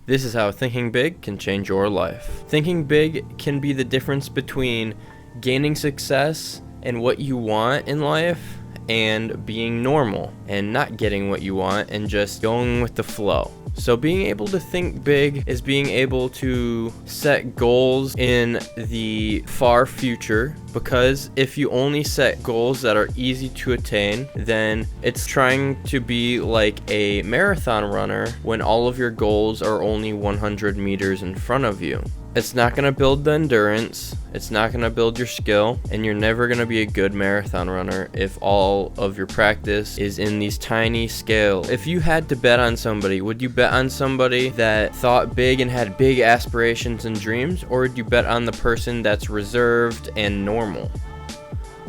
This is how thinking big can change your life. Thinking big can be the difference between gaining success and what you want in life and being normal and not getting what you want and just going with the flow. So being able to think big is being able to set goals in the far future, because if you only set goals that are easy to attain, then it's trying to be like a marathon runner when all of your goals are only 100 meters in front of you. It's not going to build the endurance, it's not going to build your skill, and you're never going to be a good marathon runner if all of your practice is in these tiny scales. If you had to bet on somebody, would you bet on somebody that thought big and had big aspirations and dreams, or would you bet on the person that's reserved and normal?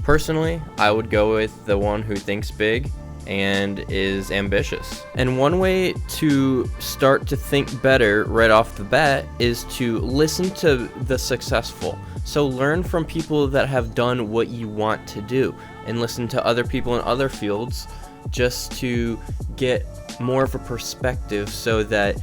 Personally, I would go with the one who thinks big and is ambitious. And one way to start to think better right off the bat is to listen to the successful. So learn from people that have done what you want to do, and listen to other people in other fields just to get more of a perspective, so that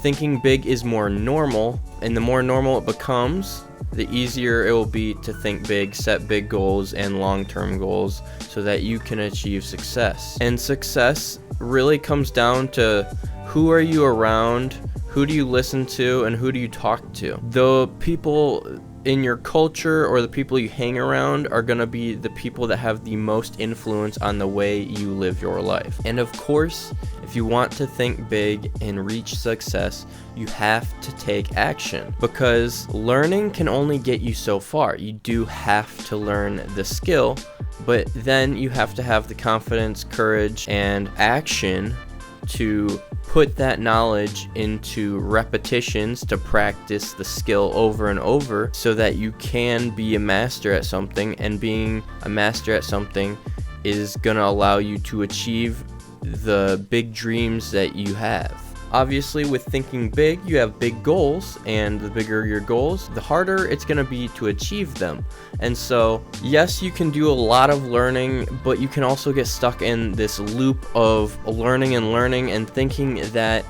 thinking big is more normal, and the more normal it becomes, the easier it will be to think big, set big goals and long-term goals so that you can achieve success. And success really comes down to who are you around, who do you listen to, and who do you talk to. The people in your culture or the people you hang around are going to be the people that have the most influence on the way you live your life. And of course, if you want to think big and reach success, you have to take action, because learning can only get you so far. You do have to learn the skill, but then you have to have the confidence, courage, and action to put that knowledge into repetitions, to practice the skill over and over so that you can be a master at something. And being a master at something is going to allow you to achieve the big dreams that you have. Obviously, with thinking big, you have big goals, and the bigger your goals, the harder it's going to be to achieve them. And so, yes, you can do a lot of learning, but you can also get stuck in this loop of learning and thinking that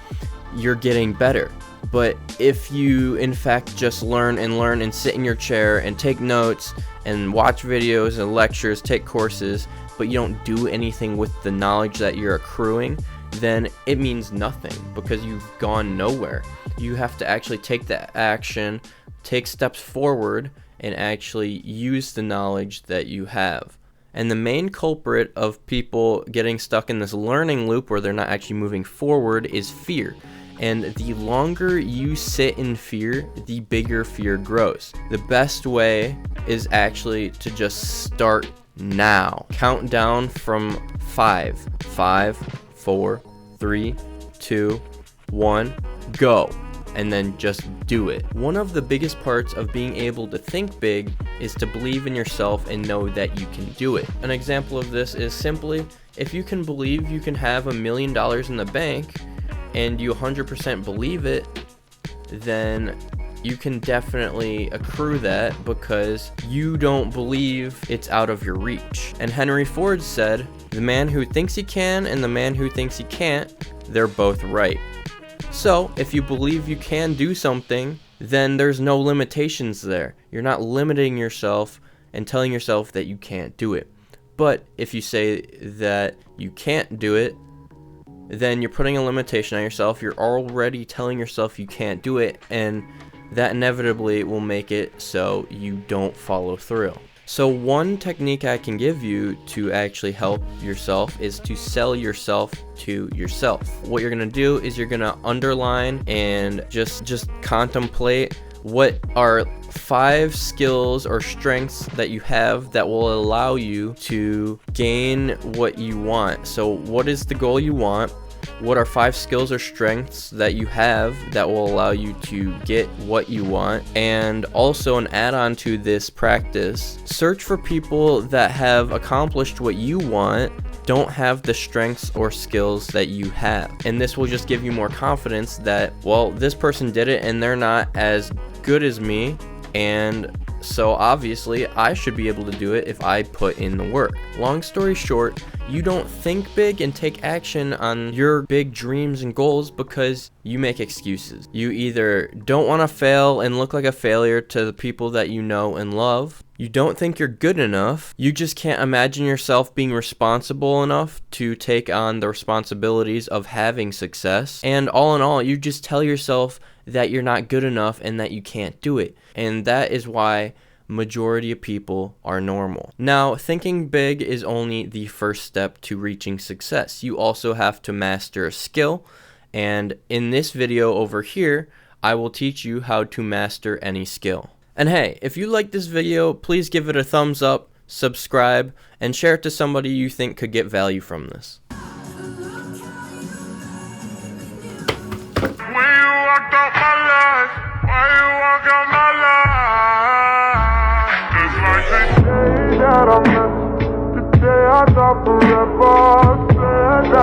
you're getting better. But if you, in fact, just learn and sit in your chair and take notes and watch videos and lectures, take courses, but you don't do anything with the knowledge that you're accruing, then it means nothing, because you've gone nowhere. You have to actually take that action, take steps forward, and actually use the knowledge that you have. And the main culprit of people getting stuck in this learning loop where they're not actually moving forward is fear. And the longer you sit in fear, the bigger fear grows. The best way is actually to just start now. Count down from 5, 4, 3, 2, 1, go. And then just do it. One of the biggest parts of being able to think big is to believe in yourself and know that you can do it. An example of this is simply, if you can believe you can have $1 million in the bank and you 100% believe it, then you can definitely accrue that, because you don't believe it's out of your reach. And Henry Ford said, "The man who thinks he can and the man who thinks he can't, they're both right." So if you believe you can do something, then there's no limitations there. You're not limiting yourself and telling yourself that you can't do it. But if you say that you can't do it, then you're putting a limitation on yourself. You're already telling yourself you can't do it, and that inevitably will make it so you don't follow through. So one technique I can give you to actually help yourself is to sell yourself to yourself. What you're going to do is you're going to underline and just contemplate what are 5 skills or strengths that you have that will allow you to gain what you want. So what is the goal you want? What are 5 skills or strengths that you have that will allow you to get what you want? And also, an add-on to this practice, search for people that have accomplished what you want, don't have the strengths or skills that you have. And this will just give you more confidence that, well, this person did it and they're not as good as me, and so obviously I should be able to do it if I put in the work. Long story short, You don't think big and take action on your big dreams and goals because you make excuses. You either don't want to fail and look like a failure to the people that you know and love. You don't think you're good enough. You just can't imagine yourself being responsible enough to take on the responsibilities of having success. And all in all, you just tell yourself that you're not good enough and that you can't do it. And that is why majority of people are normal. Now, thinking big is only the first step to reaching success. You also have to master a skill. And in this video over here, I will teach you how to master any skill. And hey, if you like this video, please give it a thumbs up, subscribe, and share it to somebody you think could get value from this. We like the